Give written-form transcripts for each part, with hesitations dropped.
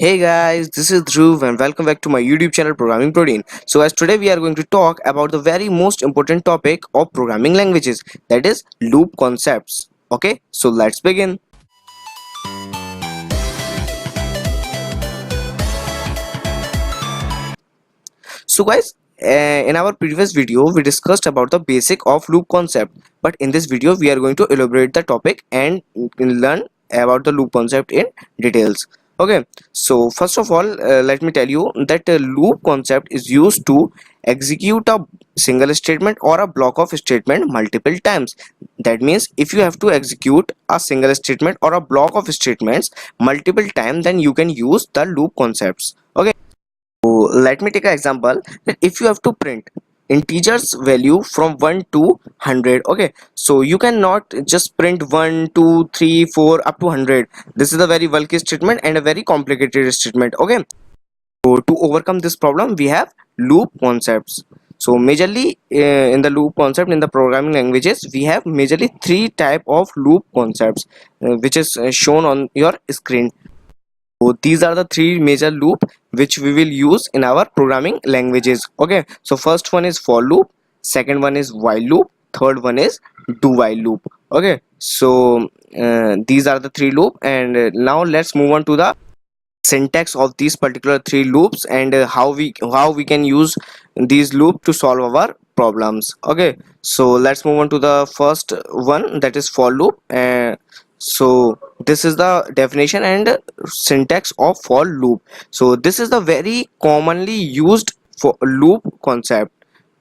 Hey guys, this is Dhruv and welcome back to my YouTube channel Programming Protein. So as today we are going to talk about the very most important topic of programming languages, that is loop concepts. Okay, so let's begin. So guys, in our previous video we discussed about the basic of loop concept, but in this video we are going to elaborate the topic and learn about the loop concept in details. Okay, so first of all, let me tell you that loop concept is used to execute a single statement or a block of statement multiple times. That means if you have to execute a single statement or a block of statements multiple times, then you can use the loop concepts. Okay, so let me take an example that if you have to print integers value from 1 to 100. Okay, so you cannot just print 1 2 3 4 up to 100. This is a very bulky statement and a very complicated statement. Okay, so to overcome this problem we have loop concepts. So majorly in the loop concept in the programming languages we have majorly three type of loop concepts, which is shown on your screen. So these are the three major loop which we will use in our programming languages. Okay, so first one is for loop, second one is while loop, third one is do while loop. Okay, so these are the three loop, and now let's move on to the syntax of these particular three loops and how we can use these loop to solve our problems. Okay, so let's move on to the first one, that is for loop. So this is the definition and syntax of for loop. So this is the very commonly used for loop concept.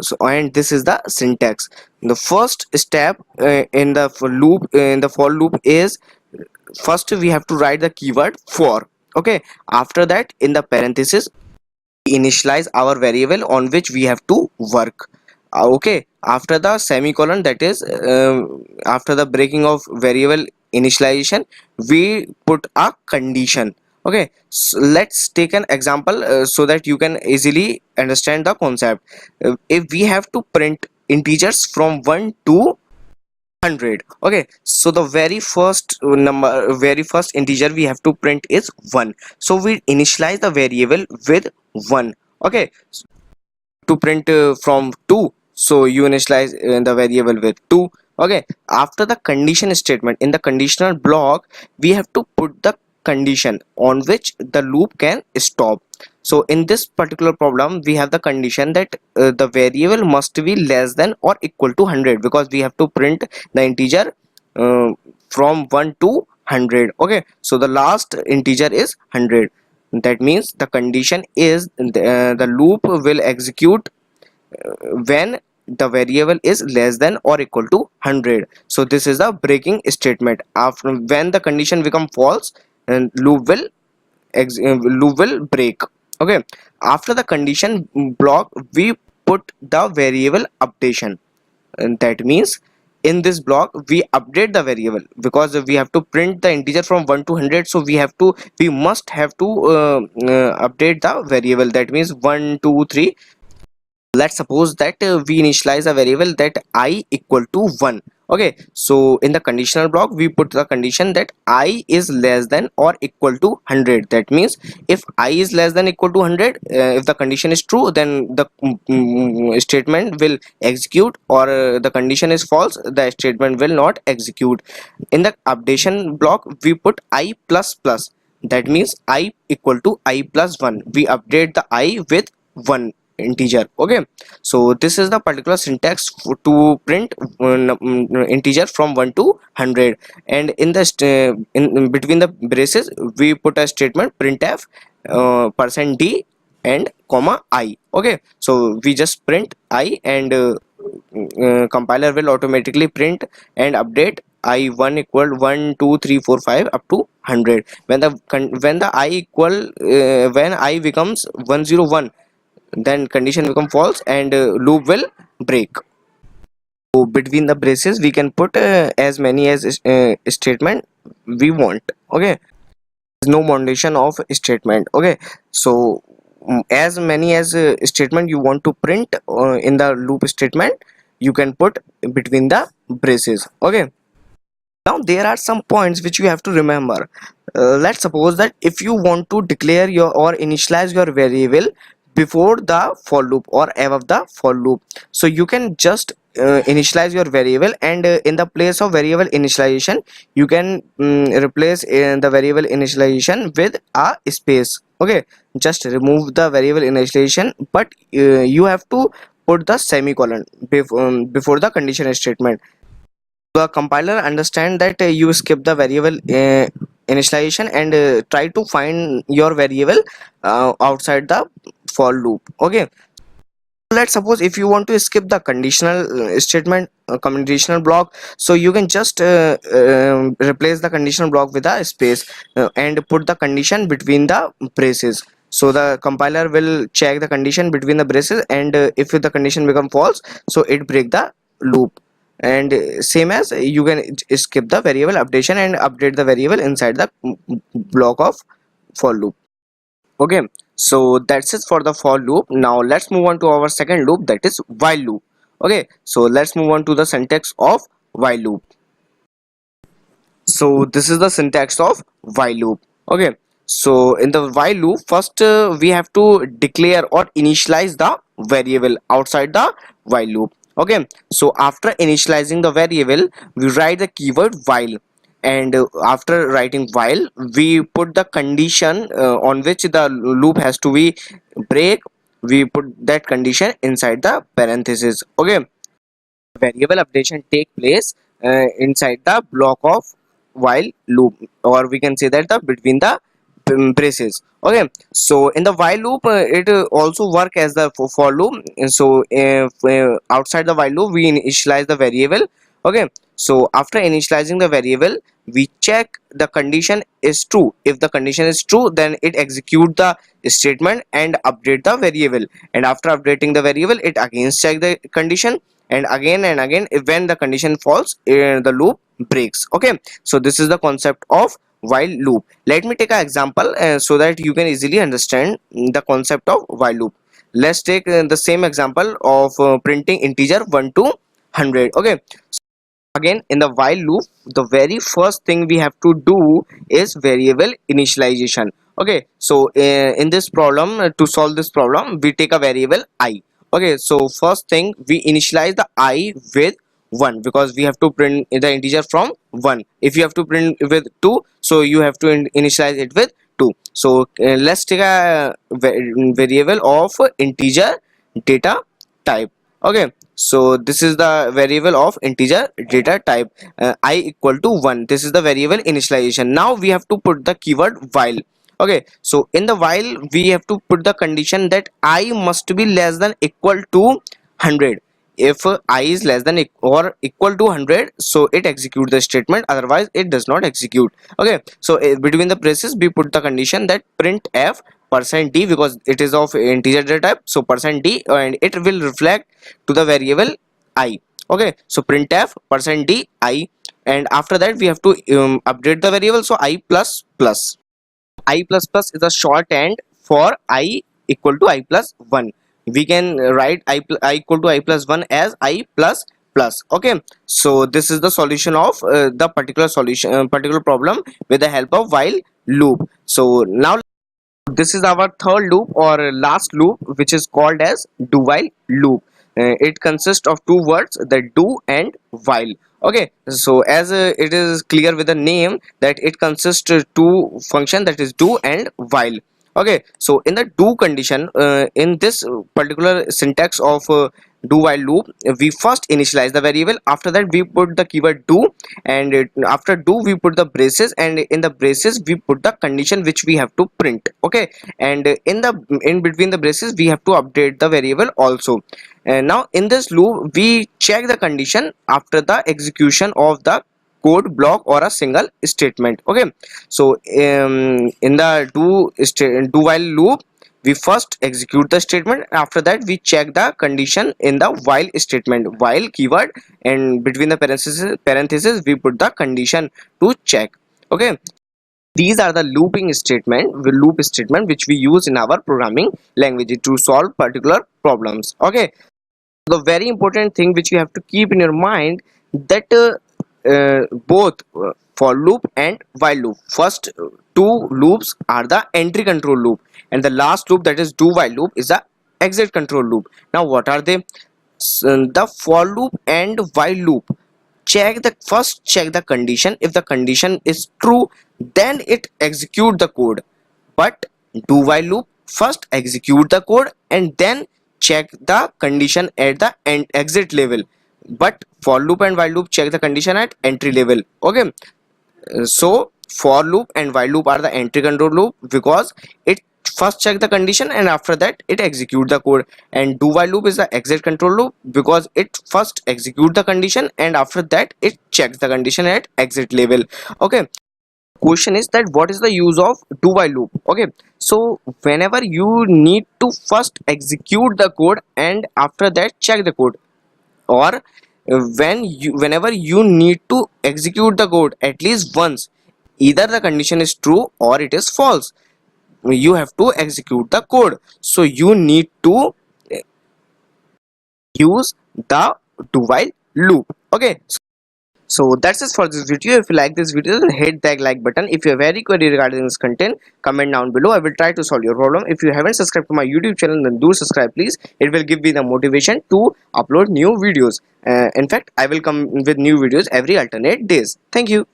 So and this is the syntax. The first step in the for loop is first we have to write the keyword for. Okay, after that in the parenthesis we initialize our variable on which we have to work. Okay, after the semicolon, that is after the breaking of variable initialization, we put a condition. Okay, so let's take an example so that you can easily understand the concept. If we have to print integers from 1 to 100. Okay, so the very first integer we have to print is 1. So we initialize the variable with 1. Okay, to print from 2, so you initialize the variable with 2. Okay, after the condition statement in the conditional block we have to put the condition on which the loop can stop. So in this particular problem we have the condition that the variable must be less than or equal to 100, because we have to print the integer uh, from 1 to 100. Okay, so the last integer is 100. That means the condition is the loop will execute when the variable is less than or equal to 100. So this is the breaking statement. After when the condition become false, and loop will break. Okay, after the condition block we put the variable updation, and that means in this block we update the variable because we have to print the integer from 1 to 100. So we must have to update the variable. That means 1 2 3. Let's suppose that we initialize a variable that I equal to 1. Okay, so in the conditional block we put the condition that I is less than or equal to 100. That means if I is less than equal to 100, if the condition is true, then the statement will execute, or the condition is false, the statement will not execute. In the updation block we put I plus plus. That means I equal to I plus 1. We update the I with 1 integer. Okay, so this is the particular syntax to print integer from 1 to 100. And in the in between the braces we put a statement printf %d and comma I. Okay, so we just print I, and compiler will automatically print and update I1 equal 1 2 3 4 5 up to 100. When the I equal when I becomes 101, then condition become false and loop will break. So between the braces we can put as many as statement we want. Okay, there's no foundation of statement. Okay, so as many as statement you want to print in the loop statement you can put between the braces. Okay, Now there are some points which you have to remember. Let's suppose that if you want to declare your or initialize your variable before the for loop or above the for loop, so you can just initialize your variable, and in the place of variable initialization you can replace the variable initialization with a space. Okay, just remove the variable initialization, but you have to put the semicolon before the condition statement. The compiler understand that you skip the variable initialization and try to find your variable outside the for loop. Okay, let's suppose if you want to skip the conditional statement conditional block, so you can just replace the conditional block with a space and put the condition between the braces. So the compiler will check the condition between the braces, and if the condition become false, so it break the loop. And same as you can skip the variable updation and update the variable inside the block of for loop. Okay, so that's it for the for loop. Now let's move on to our second loop, that is while loop. Okay, so let's move on to the syntax of while loop. So this is the syntax of while loop. Okay, so in the while loop, first we have to declare or initialize the variable outside the while loop. Okay, so after initializing the variable we write the keyword while, and after writing while we put the condition on which the loop has to be break. We put that condition inside the parenthesis. Okay, variable updation take place inside the block of while loop, or we can say that the between the braces. Okay, so in the while loop it also work as the for loop. And so outside the while loop we initialize the variable. Okay, so after initializing the variable we check the condition is true. If the condition is true, then it execute the statement and update the variable, and after updating the variable it again check the condition, and again if when the condition falls the loop breaks. Okay, so this is the concept of while loop. Let me take an example so that you can easily understand the concept of while loop. Let's take the same example of printing integer 1 to 100. Okay, again in the while loop the very first thing we have to do is variable initialization. Okay, so in this problem to solve this problem we take a variable I. Okay, so first thing we initialize the I with 1, because we have to print the integer from 1. If you have to print with 2, so you have to initialize it with 2. So let's take a variable of integer data type. Okay, so this is the variable of integer data type I equal to 1. This is the variable initialization. Now we have to put the keyword while. Okay, so in the while we have to put the condition that I must be less than equal to 100. If I is less than or equal to 100, so it executes the statement, otherwise it does not execute. Okay, so between the braces we put the condition that print f %d, because it is of integer data type, so %d, and it will reflect to the variable I. Okay, so printf %d I, and after that we have to update the variable, so I plus plus. I plus plus is a shorthand for I equal to I plus 1. We can write I equal to I plus 1 as I plus plus. Okay, so this is the solution of the particular problem with the help of while loop. So now this is our third loop or last loop, which is called as do while loop. It consists of two words, the do and while. Okay, so as it is clear with the name that it consists two function, that is do and while. Okay, so in the do condition, in this particular syntax of do while loop, we first initialize the variable. After that we put the keyword do, and after do we put the braces, and in the braces we put the condition which we have to print. Okay, and in between the braces we have to update the variable also. And now in this loop we check the condition after the execution of the code block or a single statement. Okay, so in the do while loop we first execute the statement. After that we check the condition in the while statement, while keyword, and between the parentheses we put the condition to check. Okay, these are the loop statement which we use in our programming language to solve particular problems. Okay, the very important thing which you have to keep in your mind, that both for loop and while loop. First two loops are the entry control loop, and the last loop, that is do while loop, is the exit control loop. Now what are they? The for loop and while loop check the condition. If the condition is true, then it execute the code. But do while loop first execute the code and then check the condition at the end exit level. But for loop and while loop check the condition at entry level. Okay. So for loop and while loop are the entry control loop because it first check the condition and after that it execute the code, and do while loop is the exit control loop because it first execute the condition and after that it checks the condition at exit level. Okay. Question is that what is the use of do while loop? Okay, so whenever you need to first execute the code and after that check the code, or whenever you need to execute the code at least once, either the condition is true or it is false, you have to execute the code. So you need to use the do while loop. Okay, so that's it for this video. If you like this video, then hit that like button. If you have any query regarding this content, comment down below. I will try to solve your problem. If you haven't subscribed to my YouTube channel, then do subscribe please. It will give me the motivation to upload new videos. In fact, I will come with new videos every alternate days. Thank you.